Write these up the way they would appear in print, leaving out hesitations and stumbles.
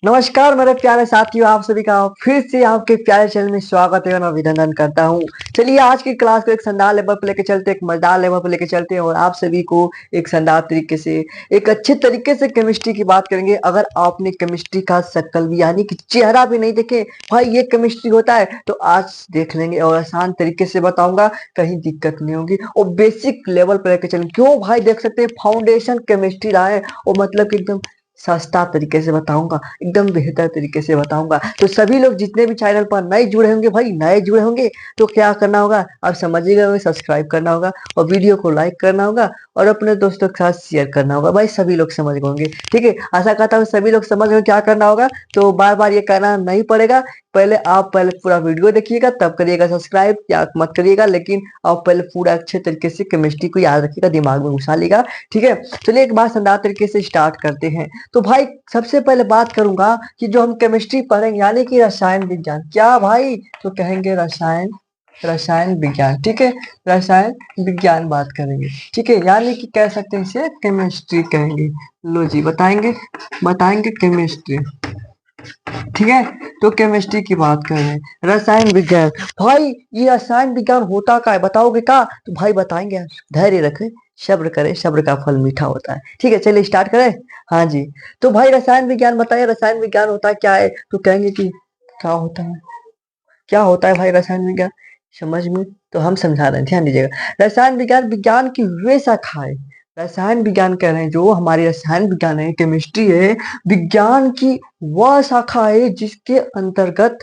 नमस्कार मेरे प्यारे साथियों, आप सभी का फिर से आपके प्यारे चैनल में स्वागत है और अभिनंदन करता हूँ। चलिए आज की क्लास को एक शानदार लेवल पर लेके चलते हैं, एक मजेदार लेवल पर लेके चलते हैं और आप सभी को एक शानदार तरीके से एक अच्छे तरीके से केमिस्ट्री की बात करेंगे। अगर आपने केमिस्ट्री का शक्ल भी यानी कि चेहरा भी नहीं देखे भाई ये केमिस्ट्री होता है तो आज देख लेंगे और आसान तरीके से बताऊंगा, कहीं दिक्कत नहीं होगी और बेसिक लेवल पर लेके चलेंगे। क्यों भाई, देख सकते हैं फाउंडेशन केमिस्ट्री रहा है और मतलब कि एकदम सस्ता तरीके से बताऊंगा, एकदम बेहतर तरीके से बताऊंगा। तो सभी लोग जितने भी चैनल पर नए जुड़े होंगे भाई, नए जुड़े होंगे तो क्या करना होगा आप समझिएगा, सब्सक्राइब करना होगा और वीडियो को लाइक करना होगा और अपने दोस्तों के साथ शेयर करना होगा। भाई सभी लोग समझ गए होंगे, ठीक है। आशा करता हूँ सभी लोग समझ गए क्या करना होगा, तो बार बार ये करना नहीं पड़ेगा। पहले पूरा वीडियो देखिएगा तब करिएगा सब्सक्राइब, या मत करिएगा, लेकिन आप पहले पूरा अच्छे तरीके से केमिस्ट्री को याद रखिएगा, दिमाग में घुसा लेगा, ठीक है। चलिए एक बार शानदार तरीके से स्टार्ट करते हैं। तो भाई सबसे पहले बात करूंगा कि जो हम केमिस्ट्री पढ़ेंगे यानी कि रसायन विज्ञान, क्या भाई, तो कहेंगे रसायन रसायन विज्ञान, ठीक है। रसायन विज्ञान बात करेंगे, ठीक है, यानी कि कह सकते हैं इसे केमिस्ट्री कहेंगे। लो जी, बताएंगे बताएंगे केमिस्ट्री, ठीक है। तो केमिस्ट्री की बात कर रहे हैं, रसायन विज्ञान। भाई ये रसायन विज्ञान होता क्या है, बताओगे क्या, तो भाई बताएंगे, धैर्य रखें, सब्र करें, सब्र का फल मीठा होता है, ठीक है। चलिए स्टार्ट करें। हाँ जी, तो भाई रसायन विज्ञान बताइए, रसायन विज्ञान होता है क्या है, तो कहेंगे कि क्या होता है, क्या होता है भाई रसायन विज्ञान, समझ में, तो हम समझा रहे हैं, ध्यान दीजिएगा। रसायन विज्ञान विज्ञान की वे शाखाएं, रसायन विज्ञान कह रहे हैं, जो हमारी रसायन विज्ञान है, केमिस्ट्री है, विज्ञान की वह शाखा है जिसके अंतर्गत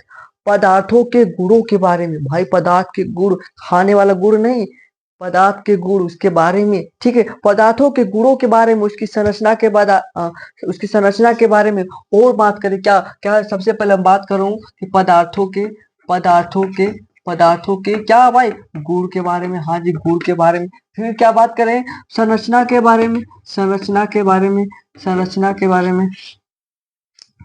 पदार्थों के गुणों के बारे में, भाई पदार्थ के गुण, खाने वाला गुण नहीं, पदार्थ के गुण उसके बारे में, ठीक है, पदार्थों के गुणों के बारे में, उसकी संरचना के बाद उसकी संरचना के बारे में और बात करें। क्या क्या सबसे पहले हम बात करूं कि पदार्थों के पदार्थों के क्या भाई, गुण के बारे में, हाँ जी गुण के बारे में। फिर क्या बात करें, संरचना के बारे में, संरचना के बारे में, संरचना के बारे में,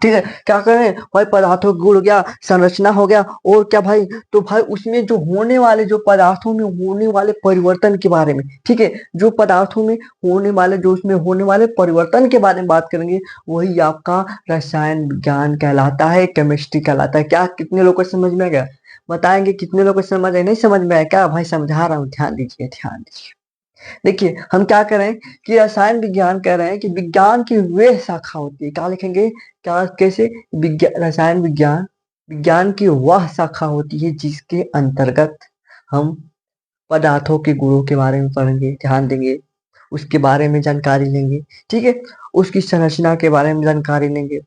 ठीक है। क्या करें भाई, पदार्थों का गुण हो गया, संरचना हो गया, और क्या भाई, तो भाई उसमें जो होने वाले, जो पदार्थों में होने वाले परिवर्तन के बारे में, ठीक है, जो पदार्थों में होने वाले, जो उसमें होने वाले परिवर्तन के बारे में बात करेंगे, वही आपका रसायन विज्ञान कहलाता है, केमिस्ट्री कहलाता है। क्या कितने लोगों को समझ में आ गया, बताएंगे कितने लोगों को समझ आए, नहीं समझ में आया क्या भाई, समझा रहा हूँ, ध्यान दीजिए ध्यान दीजिए। देखिए हम क्या कर रहे हैं कि रसायन विज्ञान कह रहे हैं कि विज्ञान की वे शाखा होती है, क्या लिखेंगे, क्या कैसे, विज्ञान, रसायन विज्ञान विज्ञान की वह शाखा होती है जिसके अंतर्गत हम पदार्थों के गुणों के बारे में पढ़ेंगे, ध्यान देंगे, उसके बारे में जानकारी लेंगे, ठीक है, उसकी संरचना के बारे में जानकारी लेंगे,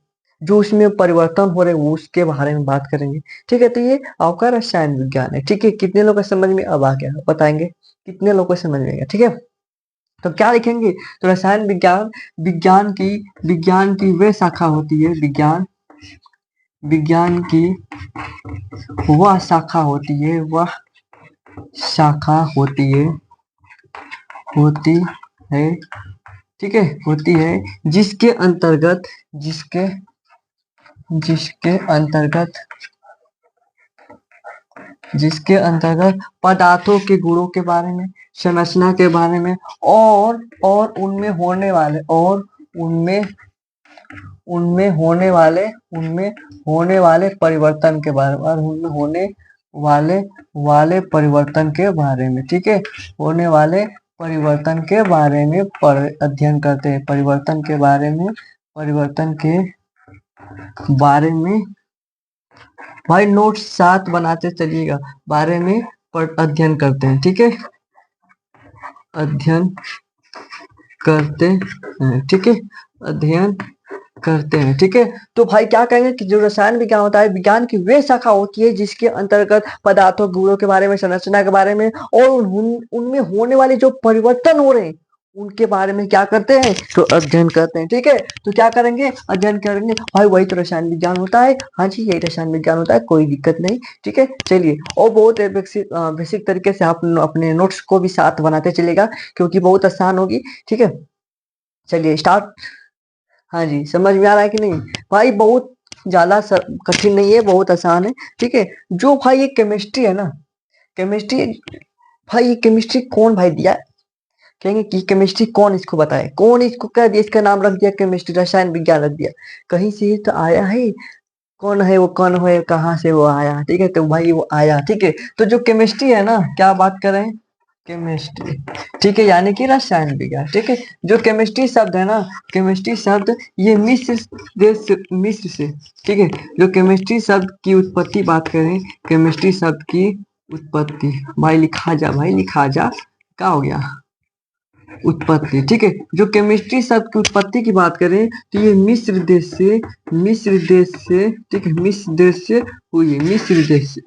जो उसमें परिवर्तन हो रहे हैं उसके बारे में बात करेंगे, ठीक है। तो ये आपका रसायन विज्ञान है, ठीक है। कितने लोग को समझ में अब आ गया, बताएंगे कितने लोग को समझ में आ गया, ठीक है। तो क्या लिखेंगे, तो रसायन विज्ञान विज्ञान की वे शाखा होती है, विज्ञान की वह शाखा होती है, वह शाखा होती है, ठीक है, होती है जिसके अंतर्गत जिसके जिसके अंतर्गत जिसके अंतर्गत पदार्थों के गुणों के बारे में, संरचना के बारे में, और उनमें होने वाले, और उनमें उनमें होने वाले परिवर्तन के बारे में, और उनमें होने वाले परिवर्तन के बारे में, ठीक है, होने वाले परिवर्तन के बारे में अध्ययन करते हैं, परिवर्तन के बारे में भाई नोट साथ बनाते चलिएगा, बारे में अध्ययन करते हैं, ठीक है, अध्ययन करते हैं, ठीक है, अध्ययन करते हैं, ठीक है। तो भाई क्या कहेंगे कि जो रसायन विज्ञान होता है, विज्ञान की वे शाखा होती है जिसके अंतर्गत पदार्थों गुणों के बारे में, संरचना के बारे में, और उनमें होने वाले जो परिवर्तन हो रहे हैं उनके बारे में क्या करते हैं, तो अध्ययन करते हैं, ठीक है। तो क्या करेंगे, अध्ययन करेंगे भाई, वही तो रसायन विज्ञान होता है, हाँ जी यही रसायन विज्ञान होता है, कोई दिक्कत नहीं, ठीक है। चलिए और बहुत बेसिक तरीके से आप अपने नोट्स को भी साथ बनाते चलेगा क्योंकि बहुत आसान होगी, ठीक है। चलिए स्टार्ट। हाँ जी, समझ में आ रहा है कि नहीं भाई, बहुत ज्यादा कठिन नहीं है, बहुत आसान है, ठीक है। जो भाई ये केमिस्ट्री है ना, केमिस्ट्री, भाई ये केमिस्ट्री कौन भाई दिया है, कहेंगे कि केमिस्ट्री कौन इसको बताए, कौन इसको कह दिया, इसका नाम रख दिया केमिस्ट्री, रसायन विज्ञान रख दिया, कहीं से ही तो आया है। कौन है वो, कौन है, कहाँ से वो आया, ठीक है, तो भाई वो आया, ठीक है। तो जो केमिस्ट्री है ना, क्या बात कर रहे हैं, केमिस्ट्री, ठीक है, यानी कि रसायन विज्ञान, ठीक है। जो केमिस्ट्री शब्द है ना, केमिस्ट्री शब्द ये मिस्र से, ठीक है। जो केमिस्ट्री शब्द की उत्पत्ति बात करें, केमिस्ट्री शब्द की उत्पत्ति, भाई लिखा जा, भाई लिखा जा, क्या हो गया, उत्पत्ति, ठीक है। जो केमिस्ट्री शब्द की उत्पत्ति की बात करें तो ये मिस्र देश से, ठीक है, मिस्र देश से हुई है, मिस्र देश से,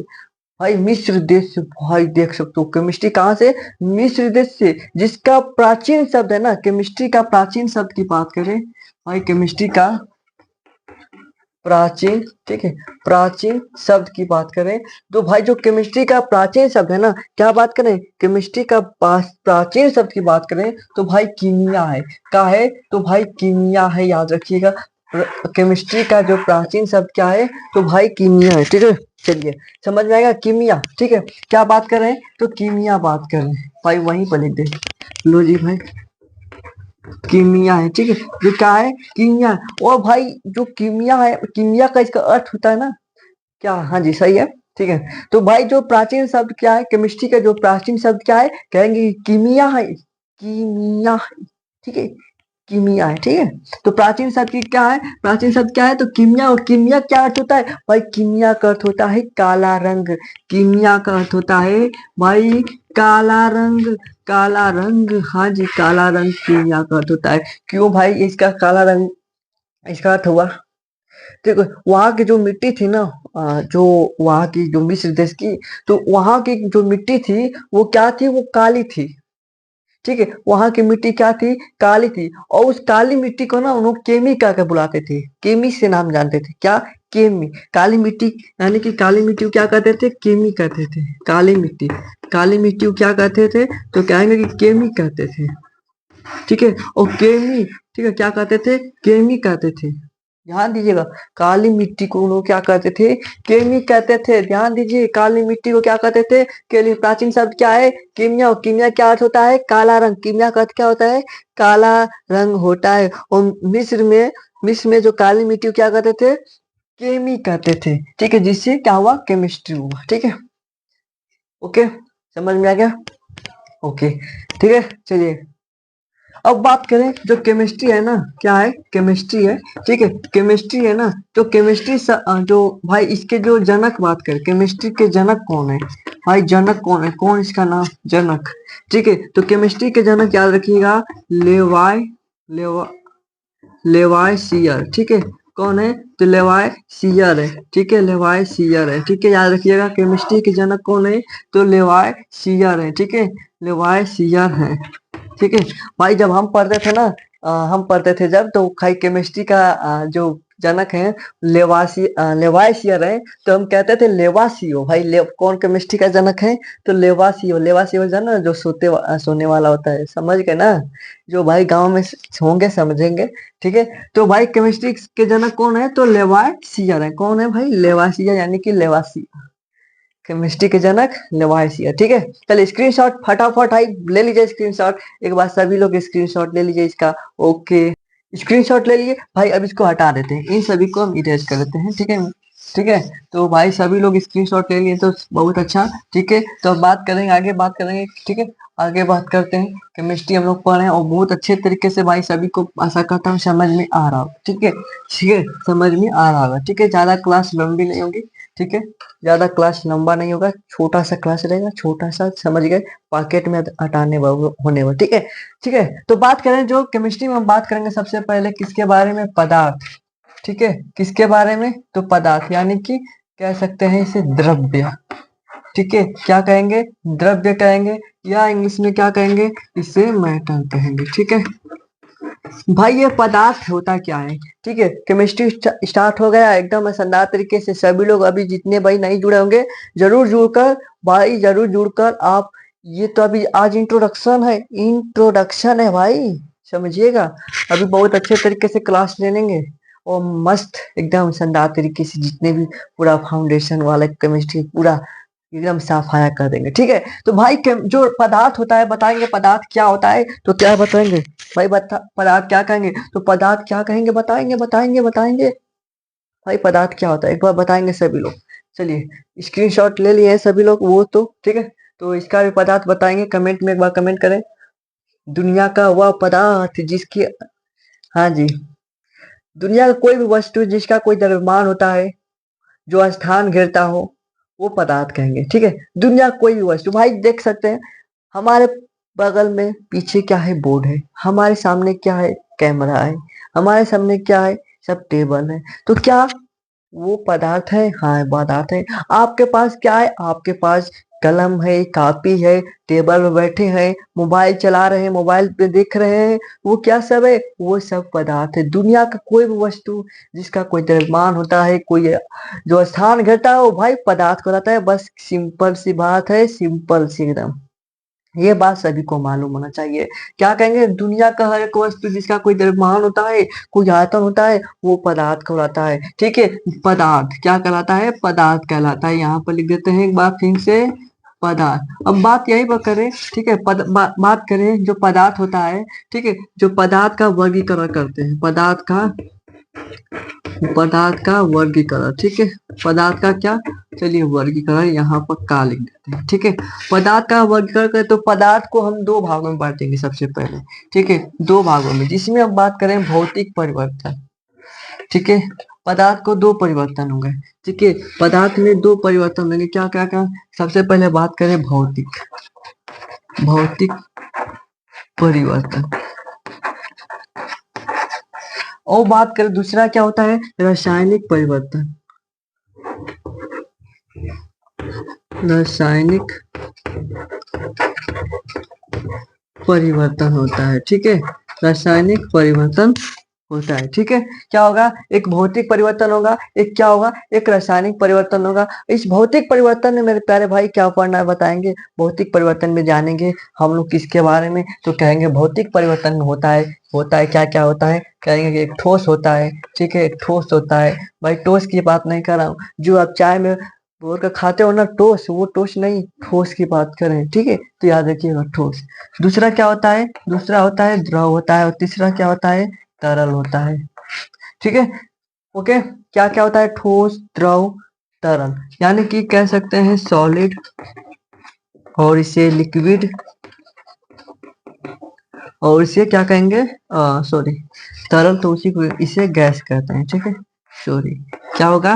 भाई मिस्र देश से, भाई देख सकते हो केमिस्ट्री कहाँ से, मिस्र देश से, जिसका प्राचीन शब्द है ना, केमिस्ट्री का प्राचीन शब्द की बात करें भाई, केमिस्ट्री का प्राचीन, ठीक है, प्राचीन शब्द की बात करें तो भाई जो केमिस्ट्री का प्राचीन शब्द है ना, क्या बात करें, केमिस्ट्री का प्राचीन शब्द की बात करें तो भाई कीमिया है, क्या है, तो भाई कीमिया है, याद रखिएगा। केमिस्ट्री का जो प्राचीन शब्द क्या है, तो भाई कीमिया है, ठीक है। चलिए समझ में आएगा, कीमिया, ठीक है, क्या बात कर रहे हैं, तो कीमिया बात कर रहे हैं, भाई वहीं पर लिख दे, लो जी भाई, कीमिया है, ठीक है। जो क्या है, कीमिया। और भाई जो कीमिया है, कीमिया का इसका अर्थ होता है ना, क्या, हाँ जी सही है, ठीक है। तो भाई जो प्राचीन शब्द क्या है, केमिस्ट्री का जो प्राचीन शब्द क्या है, कहेंगे कीमिया है, कीमिया है, ठीक है, कीमिया है, ठीक है। तो प्राचीन शब्द की क्या है, प्राचीन शब्द क्या है, तो कीमिया। और कीमिया क्या अर्थ होता है भाई, कीमिया का अर्थ होता है काला रंग, कीमिया का अर्थ होता है भाई काला रंग, काला रंग, हाँ जी, काला रंग कीमिया का अर्थ होता है। क्यों भाई इसका काला रंग, इसका अर्थ हुआ, देखो वहां की जो मिट्टी थी ना, जो वहां की जो मिस्र देश की, तो वहां की जो मिट्टी थी वो क्या थी, वो काली थी, ठीक है। वहां की मिट्टी क्या थी, काली थी। और उस काली मिट्टी को ना उन्होंने केमी कह के बुलाते थे, केमी से नाम जानते थे, क्या, केमी, काली मिट्टी, यानी कि काली मिट्टी को क्या कहते थे, केमी कहते थे, काली मिट्टी, काली मिट्टी को क्या कहते थे, तो कहेंगे कि केमी कहते थे, ठीक है। और केमी, ठीक है, क्या कहते थे, केमी कहते थे, ध्यान दीजिएगा, काली मिट्टी को लोग क्या कहते थे, केमी कहते थे, ध्यान दीजिए, काली मिट्टी को क्या कहते थे, केमी। प्राचीन शब्द क्या है, कीमिया, और कीमिया क्या अर्थ होता है, काला रंग, कीमिया का अर्थ क्या होता है, काला रंग होता है। और मिस्र में जो काली मिट्टी को क्या कहते थे, केमी कहते थे, ठीक है, जिससे क्या हुआ, केमिस्ट्री हुआ, ठीक है, ओके, समझ में आ गया, ओके, ठीक है। चलिए अब बात करें, जो केमिस्ट्री है ना, क्या है, केमिस्ट्री है, ठीक है, केमिस्ट्री है ना, तो केमिस्ट्री जो भाई इसके जो जनक बात करें, केमिस्ट्री के जनक कौन है, भाई जनक कौन है, कौन इसका नाम, जनक, ठीक है। तो केमिस्ट्री के जनक याद रखिएगा, लेवाय, लेवा लेवायसियर, ठीक है, कौन है, तो लेवायसियर है, ठीक है, लेवायसियर है, ठीक है, याद रखिएगा केमिस्ट्री के जनक कौन है, तो लेवायसियर है, ठीक है, लेवायसियर है, ठीक है। भाई जब हम पढ़ते थे ना, हम पढ़ते थे जब, तो भाई केमिस्ट्री का जो जनक है लेवासियर है, तो हम कहते थे लेवासियो, भाई कौन केमिस्ट्री का जनक है, तो लेवासियो, लेवासियो जाना जो सोने वाला होता है, समझ गए ना, जो भाई गांव में होंगे समझेंगे, ठीक है। तो भाई केमिस्ट्री के जनक कौन है, तो लेवासियर है, कौन है भाई, लेवासियर, यानी कि लेवासी, केमिस्ट्री के जनक लेवाइसियर, ठीक है। चलिए स्क्रीनशॉट फटाफट आई ले लीजिए, स्क्रीनशॉट एक बार सभी लोग स्क्रीनशॉट ले लीजिए इसका, ओके, स्क्रीनशॉट ले लिए भाई। अब इसको हटा देते हैं, इन सभी को हम इरेज कर देते हैं, ठीक है, ठीक है। तो भाई सभी लोग स्क्रीनशॉट ले लिए तो बहुत अच्छा, ठीक है। तो अब बात करेंगे, आगे बात करेंगे, ठीक है, आगे बात करते हैं। केमिस्ट्री हम लोग पढ़ रहे हैं और बहुत अच्छे तरीके से भाई सभी को आशा करता हूँ समझ में आ रहा हो, ठीक है, ठीक है, समझ में आ रहा होगा, ठीक है। ज्यादा क्लास लंबी नहीं होगी, ठीक है, ज्यादा क्लास लंबा नहीं होगा, छोटा सा क्लास रहेगा, छोटा सा, समझ गए, पॉकेट में हटाने होने वाला, ठीक है, ठीक है। तो बात करें, जो केमिस्ट्री में हम बात करेंगे सबसे पहले किसके बारे में, पदार्थ, ठीक है, किसके बारे में, तो पदार्थ, यानी कि कह सकते हैं इसे द्रव्य, ठीक है, क्या कहेंगे, द्रव्य कहेंगे, या इंग्लिश में क्या कहेंगे, इसे मैटर कहेंगे, ठीक है। भाई ये पदार्थ होता क्या है, ठीक है, केमिस्ट्री स्टार्ट हो गया एकदम शानदार तरीके से, सभी लोग अभी जितने भाई नहीं जुड़े होंगे जरूर जुड़कर, भाई जरूर जुड़कर आप, ये तो अभी आज इंट्रोडक्शन है, इंट्रोडक्शन है भाई, समझिएगा, अभी बहुत अच्छे तरीके से क्लास ले लेंगे और मस्त एकदम शानदार तरीके से जितने भी पूरा फाउंडेशन वाला केमिस्ट्री पूरा एकदम साफाया कर देंगे। ठीक है, तो भाई जो पदार्थ होता है बताएंगे पदार्थ क्या होता है, तो क्या बताएंगे भाई, पदार्थ क्या कहेंगे, तो पदार्थ क्या कहेंगे, बताएंगे बताएंगे बताएंगे भाई, पदार्थ क्या होता है एक बार बताएंगे सभी लोग। चलिए स्क्रीनशॉट ले लिए हैं सभी लोग वो तो ठीक है, तो इसका भी पदार्थ बताएंगे, कमेंट में एक बार कमेंट करें। दुनिया का वह पदार्थ जिसकी, हाँ जी, दुनिया का कोई भी वस्तु जिसका कोई द्रव्यमान होता है जो स्थान घेरता हो, वो पदार्थ कहेंगे। ठीक है, दुनिया का कोई भी वस्तु, भाई देख सकते हैं हमारे बगल में पीछे क्या है, बोर्ड है, हमारे सामने क्या है, कैमरा है, हमारे सामने क्या है, सब टेबल है, तो क्या वो पदार्थ है, हाँ पदार्थ है। आपके पास क्या है, आपके पास कलम है, कापी है, टेबल पे बैठे हैं, मोबाइल चला रहे हैं, मोबाइल पे देख रहे हैं, वो क्या सब है, वो सब पदार्थ है। दुनिया का कोई भी वस्तु जिसका कोई द्रव्यमान होता है, कोई जो स्थान घटता है, वो भाई पदार्थ कहलाता है। बस सिंपल सी बात है, सिंपल सी एकदम, ये बात सभी को मालूम होना चाहिए। क्या कहेंगे, दुनिया का हर एक वस्तु जिसका कोई द्रव्यमान होता है, कोई आयतन होता है, वो पदार्थ कहलाता है। ठीक है, पदार्थ क्या कहलाता है, पदार्थ कहलाता है। यहाँ पर लिख देते हैं एक बार फिर से, पदार्थ। अब बात यही पर करें, ठीक है, बात करें जो पदार्थ होता है, ठीक है, जो पदार्थ का वर्गीकरण करते हैं, पदार्थ का वर्गीकरण, ठीक है, पदार्थ का क्या, चलिए वर्गीकरण यहाँ पर का लिख देते हैं। ठीक है, पदार्थ का वर्गीकरण करें तो पदार्थ को हम दो भागों में बांटेंगे सबसे पहले। ठीक है, दो भागों में, जिसमें हम बात करें भौतिक परिवर्तन। ठीक है, पदार्थ को दो परिवर्तन होंगे। ठीक है, पदार्थ में दो परिवर्तन होंगे, क्या क्या क्या, सबसे पहले बात करें भौतिक, भौतिक परिवर्तन, और बात करें दूसरा क्या होता है, रासायनिक परिवर्तन, रासायनिक परिवर्तन होता है। ठीक है, रासायनिक परिवर्तन होता है। ठीक है, क्या होगा, एक भौतिक परिवर्तन होगा, एक क्या होगा, एक रासायनिक परिवर्तन होगा। इस भौतिक परिवर्तन में मेरे प्यारे भाई क्या पढ़ना है बताएंगे, भौतिक परिवर्तन में जानेंगे हम लोग किसके बारे में, तो कहेंगे भौतिक परिवर्तन में होता है क्या क्या होता है, कहेंगे कि एक ठोस होता है। ठीक है, एक ठोस होता है, भाई ठोस की बात नहीं कर रहा हूँ, जो आप चाय में बोल कर खाते हो ना टोस, वो टोस नहीं, ठोस की बात करें। ठीक है, तो याद रखिएगा ठोस। दूसरा क्या होता है, दूसरा होता है द्रव होता है, और तीसरा क्या होता है, तरल होता है। ठीक है, ओके, क्या क्या होता है, ठोस, द्रव, तरल, यानी कि कह सकते हैं सॉलिड, और इसे लिक्विड, और इसे क्या कहेंगे, सॉरी, तरल तो उसी को, इसे गैस कहते हैं। ठीक है, सॉरी, क्या होगा,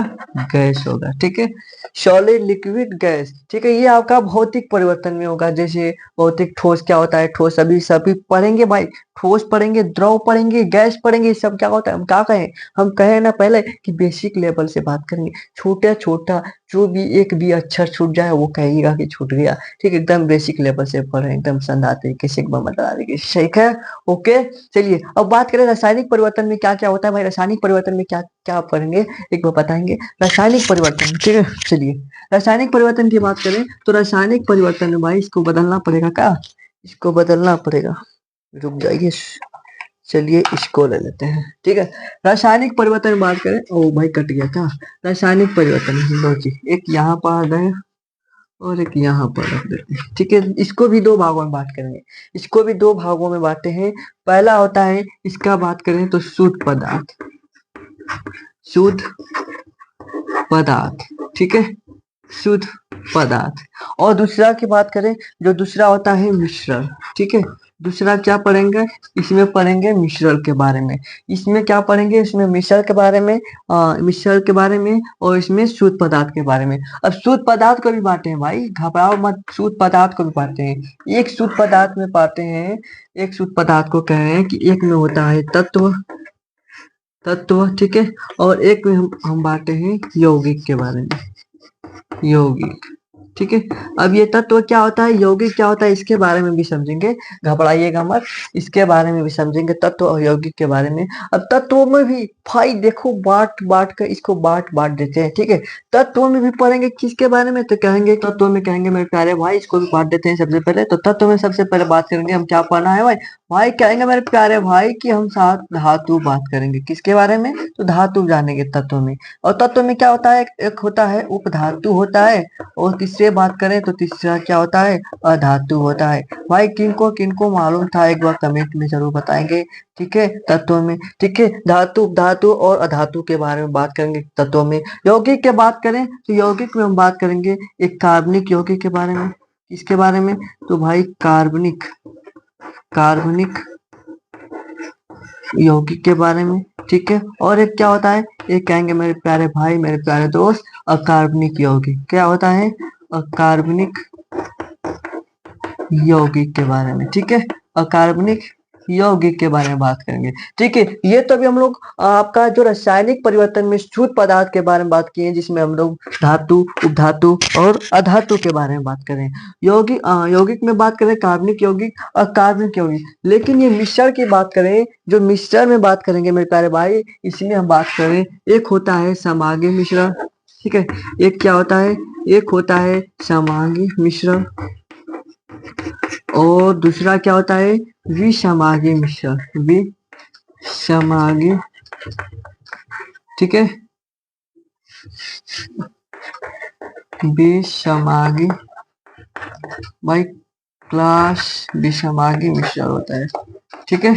गैस होगा। ठीक है, सॉलिड, लिक्विड, गैस। ठीक है, ये आपका भौतिक परिवर्तन में होगा। जैसे भौतिक, ठोस क्या होता है, ठोस सभी सभी पढ़ेंगे भाई, ठोस पढ़ेंगे, द्रव पढ़ेंगे, गैस पढ़ेंगे, ये सब क्या होता है, हम क्या कहें, हम कहे ना पहले कि बेसिक लेवल से बात करेंगे, छोटा छोटा जो भी एक भी अक्षर छूट जाए वो कहिएगा कि छूट गया। ठीक है, एकदम बेसिक लेवल से पढ़े, एकदम शानदार तरीके से, एकदम बता देंगे। ठीक है, ओके, चलिए अब बात करें रासायनिक परिवर्तन में क्या क्या होता है भाई, रासायनिक परिवर्तन में क्या क्या पढ़ेंगे एक बार बताएंगे, रासायनिक परिवर्तन। ठीक है, चलिए रासायनिक परिवर्तन की बात करें तो रासायनिक परिवर्तन में भाई इसको बदलना पड़ेगा, क्या इसको बदलना पड़ेगा, रुक जाइए, चलिए इसको ले लेते हैं। ठीक है, रासायनिक परिवर्तन में बात करें, ओ भाई कट गया क्या, रासायनिक परिवर्तन, लो जी, एक यहाँ पर आ गए और एक यहाँ पर रख देते हैं। ठीक है, इसको भी दो भागों में बात करेंगे, इसको भी दो भागों में बांटे हैं। पहला होता है, इसका बात करें तो शुद्ध पदार्थ, शुद्ध पदार्थ। ठीक है, शुद्ध पदार्थ, और दूसरा की बात करें, जो दूसरा होता है मिश्रण। ठीक है, दूसरा क्या पढ़ेंगे, इसमें पढ़ेंगे मिश्रण के बारे में, इसमें क्या पढ़ेंगे, इसमें मिश्रण के बारे में, मिश्रण के बारे में, और इसमें शुद्ध पदार्थ के बारे में। अब शुद्ध पदार्थ को भी बांटे हैं भाई, घबराओ मत, शुद्ध पदार्थ को भी बांटे हैं। एक शुद्ध पदार्थ में पाते हैं, एक शुद्ध पदार्थ को कह रहे हैं कि एक में होता है तत्व, तत्व, ठीक है, और एक में हम बांटे हैं यौगिक के बारे में, यौगिक। ठीक है, अब ये तत्व क्या होता है, यौगिक क्या होता है, इसके बारे में भी समझेंगे, घबराइएगा मत, इसके बारे में भी समझेंगे, तत्व और यौगिक के बारे में। अब तत्वों में भी भाई देखो, बांट बांट कर इसको बांट बांट देते हैं। ठीक है, तत्वों में भी पढ़ेंगे किसके बारे में, तो कहेंगे तत्वों में, कहेंगे मेरे प्यारे भाई इसको भी बांट देते हैं। सबसे पहले तो तत्व में सबसे पहले बात करेंगे हम, क्या पढ़ना है भाई, भाई कहेंगे मेरे प्यारे भाई कि हम साथ धातु बात करेंगे, किसके बारे में? तो धातु जानेंगे तत्व में। और तत्व में क्या होता है? एक होता है उपधातु होता है, और तीसरे बात करें तो तीसरा क्या होता है? अधातु होता है। भाई किनको किनको मालूम था एक बार कमेंट में जरूर बताएंगे। ठीक है, तत्व में। ठीक है, धातु धातु और अधातु के बारे में बात करेंगे तत्वों में। यौगिक की बात करें तो यौगिक में हम बात करेंगे एक कार्बनिक यौगिक के बारे में। इसके बारे में तो भाई कार्बनिक कार्बनिक यौगिक के बारे में। ठीक है, और एक क्या होता है? एक कहेंगे मेरे प्यारे भाई मेरे प्यारे दोस्त अकार्बनिक यौगिक। क्या होता है? अकार्बनिक यौगिक के बारे में। ठीक है, अकार्बनिक यौगिक के बारे में बात करेंगे। ठीक है, ये तो अभी हम लोग आपका जो रासायनिक परिवर्तन में शुद्ध पदार्थ के बारे में बात किए, जिसमें हम लोग धातु उपधातु और अधातु के बारे में बात करें। यौगिक यौगिक में बात करें कार्बनिक यौगिक अकार्बनिक यौगिक। लेकिन ये मिश्रण की बात करें, जो मिश्रण में बात करेंगे मेरे प्यारे भाई, इसमें हम बात करें एक होता है समांगी मिश्रण। ठीक है, एक क्या होता है? एक होता है समांगी मिश्रण, और दूसरा क्या होता है? विषमागी मिश्रण, विषमागी। ठीक है, विषमागी भाई क्लास विषमागी मिश्रण होता है। ठीक है,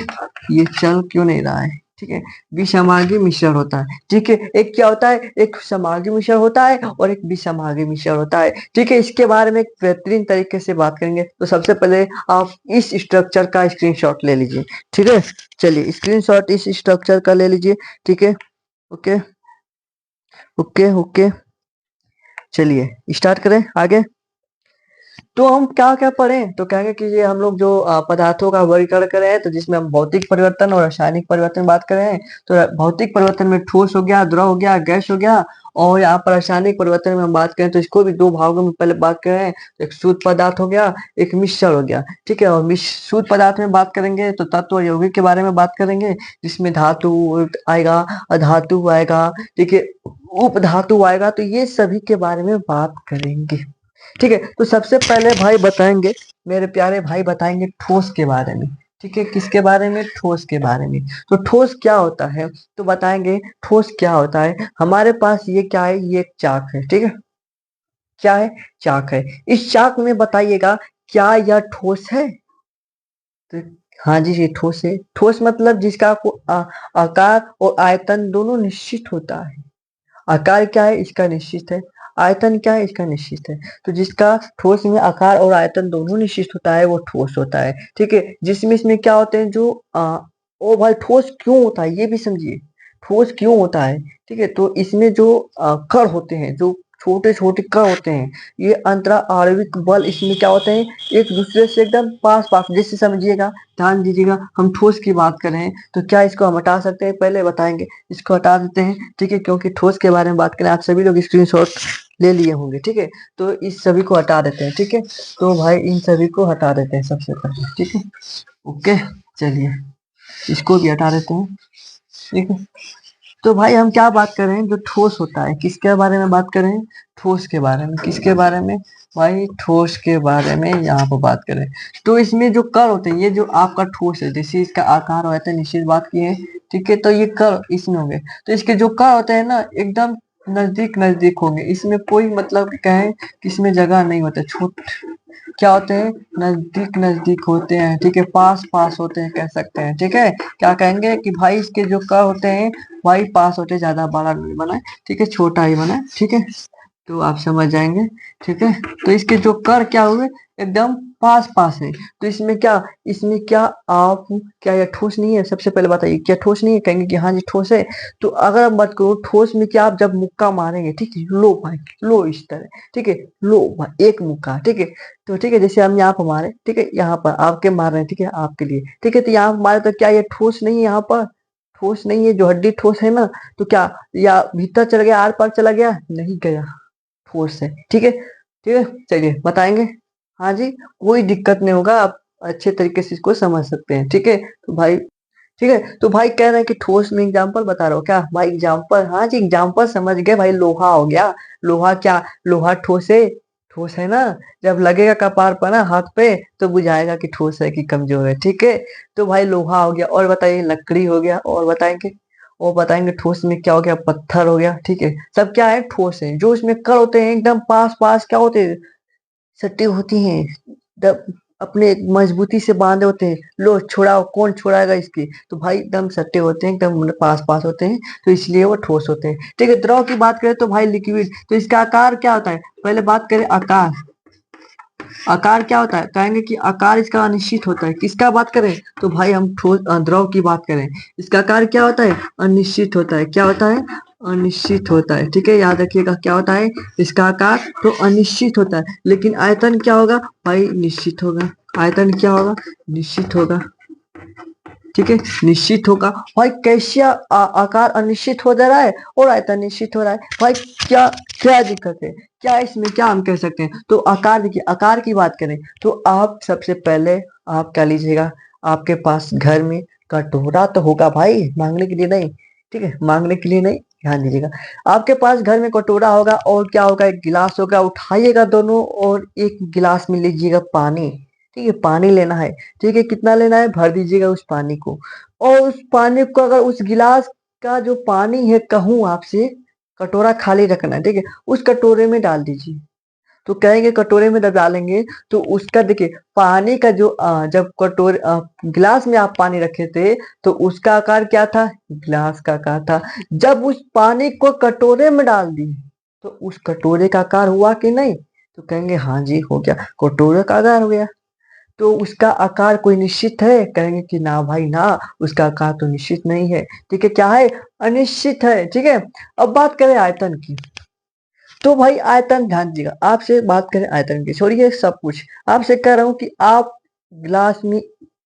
ये चल क्यों नहीं रहा है? ठीक है, विषमागी मिश्रण होता है। ठीक है, एक क्या होता है? एक समागी मिश्रण होता है और एक विषमागी मिश्रण होता है। ठीक है, इसके बारे में एक बेहतरीन तरीके से बात करेंगे। तो सबसे पहले आप इस स्ट्रक्चर का स्क्रीनशॉट ले लीजिए। ठीक है, चलिए स्क्रीनशॉट इस स्ट्रक्चर का ले लीजिए। ठीक है, ओके ओके ओके, चलिए स्टार्ट करें आगे। तो हम क्या क्या पढ़े? तो कहेंगे कि ये हम लोग जो पदार्थों का वर्गीकरण कर रहे हैं, तो जिसमें हम भौतिक परिवर्तन और रासायनिक परिवर्तन बात कर रहे हैं। तो भौतिक परिवर्तन में ठोस हो गया, द्रव हो गया, गैस हो गया। और यहाँ पर रासायनिक परिवर्तन में हम बात करें तो इसको भी दो भागों में पहले बात कर रहे हैं। तो एक शुद्ध पदार्थ हो गया, एक मिश्रण हो गया। ठीक है, और शुद्ध पदार्थ में बात करेंगे तो तत्व और यौगिक के बारे में बात करेंगे, जिसमें धातु आएगा, अधातु आएगा। ठीक है, उपधातु आएगा। तो ये सभी के बारे में बात करेंगे। ठीक है, तो सबसे पहले भाई बताएंगे, मेरे प्यारे भाई बताएंगे ठोस के बारे में। ठीक है, किसके बारे में? ठोस के बारे में। तो ठोस क्या होता है? तो बताएंगे ठोस क्या होता है। हमारे पास ये क्या है? ये एक चाक है। ठीक है, क्या है? चाक है। इस चाक में बताइएगा क्या यह ठोस है? तो हाँ जी, ये ठोस है। ठोस मतलब जिसका आकार और आयतन दोनों निश्चित होता है। आकार क्या है? इसका निश्चित है। आयतन क्या है? इसका निश्चित है। तो जिसका ठोस में आकार और आयतन दोनों निश्चित होता है वो ठोस होता है। ठीक है, जिसमें इसमें क्या होते हैं जो ओ भाई ठोस क्यों होता है ये भी समझिए। ठोस क्यों होता है? ठीक है, तो इसमें जो कण होते हैं, जो छोटे छोटे कण होते हैं, ये अंतरा आणविक बल इसमें क्या होते हैं? एक दूसरे से एकदम पास पास। जैसे समझिएगा, ध्यान दीजिएगा, हम ठोस की बात कर रहे हैं तो क्या इसको हम हटा सकते हैं? पहले बताएंगे। इसको हटा देते हैं। ठीक है, क्योंकि ठोस के बारे में बात करें, आप सभी लोग स्क्रीनशॉट ले लिए होंगे। ठीक है, तो इस सभी को हटा देते हैं। ठीक है, तो भाई इन सभी को हटा देते हैं सबसे पहले। ठीक है, ओके, चलिए इसको भी हटा देते हैं। ठीक है, तो भाई हम क्या बात कर रहे हैं? जो ठोस होता है, किसके बारे में बात कर रहे हैं? ठोस के बारे में। किसके बारे में? भाई ठोस के बारे में यहाँ पर बात करें तो इसमें जो कण होते हैं, ये जो आपका ठोस है, जैसे इसका आकार होता है, निश्चित बात की है। ठीक है, तो ये कण इसमें होंगे, तो इसके जो कण होते हैं ना एकदम नजदीक नजदीक होंगे। इसमें कोई मतलब कहें कि इसमें जगह नहीं होता, छोट क्या होते हैं? नजदीक नजदीक होते हैं। ठीक है, पास पास होते हैं कह सकते हैं। ठीक है, क्या कहेंगे कि भाई इसके जो कण होते हैं भाई पास होते, ज्यादा बड़ा नहीं बना है। ठीक है, छोटा ही बना है। ठीक है, तो आप समझ जाएंगे। ठीक है, तो इसके जो कर क्या हुए एकदम पास पास है। तो इसमें क्या, इसमें क्या आप क्या यह ठोस नहीं है? सबसे पहले बताइए क्या ठोस नहीं है? कहेंगे कि हाँ जी ठोस है। तो अगर आप बात करो ठोस में, क्या आप जब मुक्का मारेंगे, ठीक है, लो भाई लो इस तरह, ठीक है, लो भाई एक मुक्का। ठीक है, तो ठीक है, जैसे हम यहाँ पर मारे, ठीक है, यहाँ पर आपके मार रहे हैं, ठीक है, आपके लिए। ठीक है, तो यहाँ मारे तो क्या ये ठोस नहीं है? यहाँ पर ठोस नहीं है, जो हड्डी ठोस है ना, तो क्या या भीतर चला गया, आर पार चला गया? नहीं गया, ठोस है। ठीक है, ठीक है, चलिए बताएंगे। हाँ जी, कोई दिक्कत नहीं होगा, आप अच्छे तरीके से इसको समझ सकते हैं। ठीक है, तो भाई ठीक है, तो भाई कह रहे हैं कि ठोस में एग्जाम्पल बता रहे हो क्या भाई? एग्जाम्पल, हाँ जी एग्जाम्पल समझ गए भाई। लोहा हो गया, लोहा क्या, लोहा ठोस है? ठोस है ना। जब लगेगा कपार पर ना हाथ पे तो बुझाएगा कि ठोस है कि कमजोर है, ठीक है। तो भाई लोहा हो गया, और बताइए लकड़ी हो गया, और बताएंगे। और बताएंगे ठोस में क्या हो गया, पत्थर हो गया, ठीक है। सब क्या है, ठोस है। जो इसमें कण होते हैं एकदम पास पास क्या होते हैं, सट्टी होती हैं। जब अपने मजबूती से बांधे होते हैं, लो छुड़ाओ, कौन छुड़ाएगा इसकी। तो भाई एकदम सट्टे होते हैं, एकदम पास पास होते हैं, तो इसलिए वो ठोस होते हैं, ठीक है। द्रव की बात करें तो भाई लिक्विड, तो इसका आकार क्या होता है, पहले बात करें आकार। आकार क्या होता है, कहेंगे कि आकार इसका अनिश्चित होता है। किसका बात करें, तो भाई हम ठोस द्रव की बात करें, इसका आकार क्या होता है, अनिश्चित होता है। क्या होता है, अनिश्चित होता है, ठीक है। याद रखिएगा क्या होता है, इसका आकार तो अनिश्चित होता है, लेकिन आयतन क्या होगा, भाई निश्चित होगा। आयतन क्या होगा, निश्चित होगा, ठीक है, निश्चित होगा। भाई कैसे आकार अनिश्चित हो जा रहा है और आयतन निश्चित हो रहा है, भाई क्या क्या दिक्कत है, क्या इसमें क्या हम कह सकते हैं। तो आकार देखिए, आकार की बात करें तो आप सबसे पहले आप क्या लीजिएगा, आपके पास घर में कटोरा तो होगा भाई, मांगने के लिए नहीं, ठीक है, मांगने के लिए नहीं, ध्यान दीजिएगा। आपके पास घर में कटोरा होगा और क्या होगा, एक गिलास होगा, उठाइएगा दोनों और एक गिलास में लीजिएगा पानी, ठीक है, पानी लेना है, ठीक है। कितना लेना है, भर दीजिएगा उस पानी को। और उस पानी को अगर उस गिलास का जो पानी है कहूं आपसे, कटोरा खाली रखना है, ठीक है, उस कटोरे में डाल दीजिए। तो कहेंगे कटोरे में जब डालेंगे तो उसका देखिए पानी का जो जब कटोरे गिलास में आप पानी रखे थे तो उसका आकार क्या था, गिलास का आकार था। जब उस पानी को कटोरे में डाल दी तो उस कटोरे का आकार हुआ कि नहीं, तो कहेंगे हाँ जी हो गया, कटोरे का आकार हो गया। तो उसका आकार कोई निश्चित है, कहेंगे कि ना भाई ना, उसका आकार तो निश्चित नहीं है, ठीक है, क्या है, अनिश्चित है, ठीक है। अब बात करें आयतन की, तो भाई आयतन ध्यान दीजिएगा, आपसे बात करें आयतन की, छोड़िए सब कुछ, आपसे कह रहा हूं कि आप गिलास में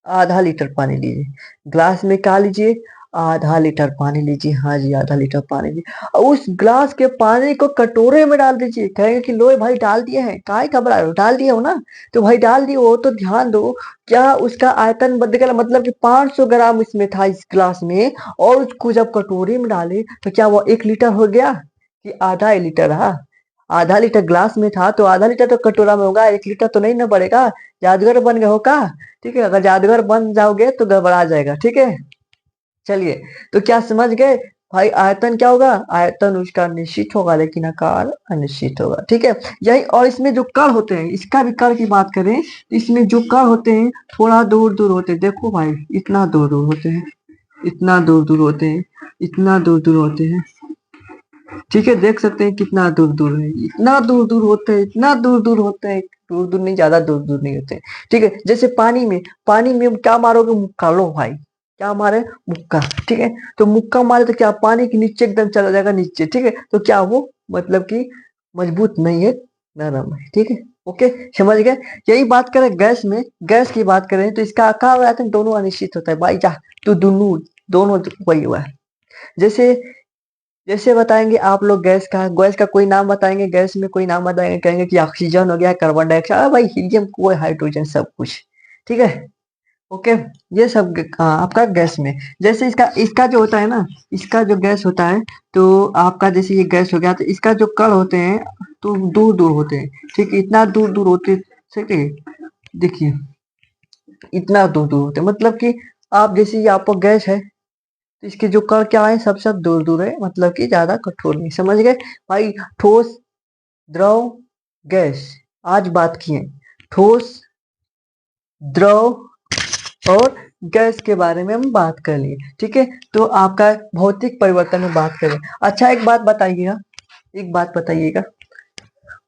आधा लीटर पानी लीजिए, गिलास में क्या लीजिए, आधा लीटर पानी लीजिए, हाँ जी आधा लीटर पानी लीजिए, और उस गिलास के पानी को कटोरे में डाल दीजिए। कहेंगे कि लो भाई डाल दिए हैं, काहे घबरा रहे हो, डाल दिए हो ना, तो भाई डाल दिए हो तो ध्यान दो, क्या उसका आयतन बदल गया, मतलब कि 500 ग्राम इसमें था इस गिलास में, और उसको जब कटोरे में डाले तो क्या वो 1 लीटर हो गया कि आधा लीटर रहा। आधा लीटर ग्लास में था तो आधा लीटर तो कटोरा में होगा, 1 लीटर तो नहीं ना पड़ेगा। जादूगर बन गए हो का, ठीक है, अगर जादूगर बन जाओगे तो गड़बड़ा जाएगा, ठीक है। चलिए, तो क्या समझ गए, भाई आयतन क्या होगा, आयतन उसका निश्चित होगा लेकिन आकार अनिश्चित होगा, ठीक है। यही, और इसमें जो कण होते हैं, इसका भी कण की बात करें तो इसमें जो कण होते हैं थोड़ा दूर दूर होते हैं, देखो भाई इतना दूर दूर होते हैं, इतना दूर दूर होते हैं, इतना दूर दूर होते हैं, ठीक है, देख सकते हैं कितना दूर दूर है, इतना दूर दूर होते हैं, इतना दूर दूर होते हैं, दूर दूर नहीं, ज्यादा दूर दूर नहीं होते हैं, ठीक है। जैसे पानी में, पानी में क्या मारोगे, मुक्का, लो भाई क्या मारे, मुक्का, ठीक है। तो मुक्का मारे तो क्या पानी के नीचे एकदम चला जाएगा नीचे, ठीक है, तो क्या वो मतलब कि मजबूत नहीं है, नरम है, ठीक है। ओके, समझ गए। यही बात करें गैस में, गैस की बात करें तो इसका आकार और आयतन दोनों अनिश्चित होता है भाई, जा तो दोनों दोनों वही हुआ है। जैसे जैसे बताएंगे आप लोग गैस का कोई नाम बताएंगे, गैस में कोई नाम बताएंगे, कहेंगे कि ऑक्सीजन हो गया, कार्बन डाइऑक्साइड, भाई हीलियम, कोई हाइड्रोजन, सब कुछ, ठीक है। ओके, ये सब आपका गैस में। जैसे इसका इसका जो होता है ना, इसका जो गैस होता है, तो आपका जैसे ये गैस हो गया तो इसका जो कण होते हैं तो दूर दूर होते हैं, ठीक है, इतना दूर दूर होते, ठीक है। देखिए इतना दूर दूर होते हैं, मतलब कि आप जैसे ये आपका गैस है तो इसके जो कण क्या है, सब दूर दूर है, मतलब कि ज्यादा कठोर नहीं, समझ गए भाई। ठोस, द्रव, गैस, आज बात किए ठोस, द्रव और गैस के बारे में हम बात कर लिए, ठीक है। तो आपका भौतिक परिवर्तन में बात करें, अच्छा एक बात बताइएगा, एक बात बताइएगा,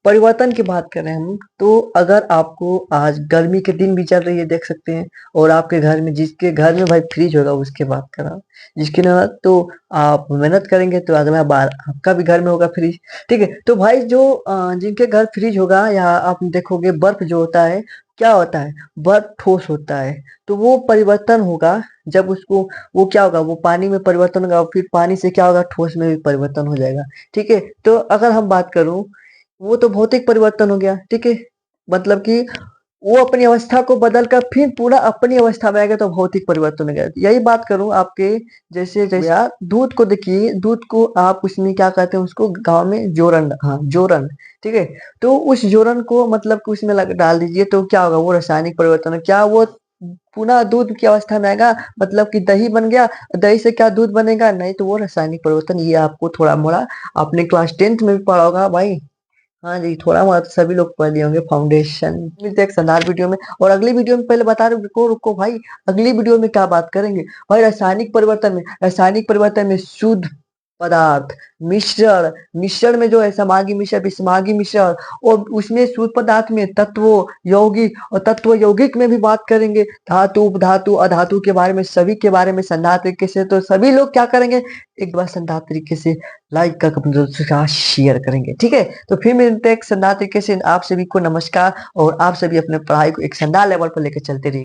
परिवर्तन की बात करें हम तो अगर आपको आज गर्मी के दिन भी चल रही है देख सकते हैं, और आपके घर में, जिसके घर में भाई फ्रिज होगा उसके बात कर रहा हूँ, जिसके ना, तो आप मेहनत करेंगे तो अगला बार आपका भी घर में होगा फ्रिज, ठीक है। तो भाई जो जिनके घर फ्रिज होगा, या आप देखोगे बर्फ जो होता है, क्या होता है, बर्फ ठोस होता है, तो वो परिवर्तन होगा जब उसको, वो क्या होगा, वो पानी में परिवर्तन होगा, फिर पानी से क्या होगा, ठोस में भी परिवर्तन हो जाएगा, ठीक है। तो अगर हम बात करूं, वो तो भौतिक परिवर्तन हो गया, ठीक है, मतलब कि वो अपनी अवस्था को बदल कर फिर पूरा अपनी अवस्था में आ गया तो भौतिक परिवर्तन हो गया। यही बात करूँ आपके जैसे जैसे या दूध को देखिए, दूध को आप उसमें क्या कहते हैं उसको गाँव में जोरन, हाँ, जोरन, ठीक है? तो उस जोरन को मतलब कि उसमें लग डाल दीजिए तो क्या होगा वो रासायनिक परिवर्तन है। क्या वो पुनः दूध की अवस्था में आएगा मतलब कि दही बन गया, दही से क्या दूध बनेगा? नहीं, तो वो रासायनिक परिवर्तन ये आपको थोड़ा-मोड़ा आपने क्लास 10th में भी पढ़ा होगा भाई। हाँ जी, थोड़ा बहुत सभी लोग पढ़ लिए होंगे फाउंडेशन। मिलते हैं एक शानदार वीडियो में और अगली वीडियो में पहले बता रहा हूँ रुको, रुको भाई, अगली वीडियो में क्या बात करेंगे? भाई रासायनिक परिवर्तन में शुद्ध पदार्थ, मिश्रण, मिश्रण में जो है समागी मिश्रण, विषमागी मिश्रण और उसमें शुद्ध पदार्थ में तत्वों, यौगिक और तत्व यौगिक में भी बात करेंगे। धातु, उपधातु, अधातु के बारे में सभी के बारे में शानदार तरीके से तो सभी लोग क्या करेंगे? एक बार शानदार तरीके से लाइक करके अपने दोस्तों के साथ शेयर करेंगे, ठीक है? तो फिर मिलते हैं एक शानदार तरीके से। आप सभी को नमस्कार और आप सभी अपने पढ़ाई को एक शानदार लेवल पर लेकर चलते रहिए।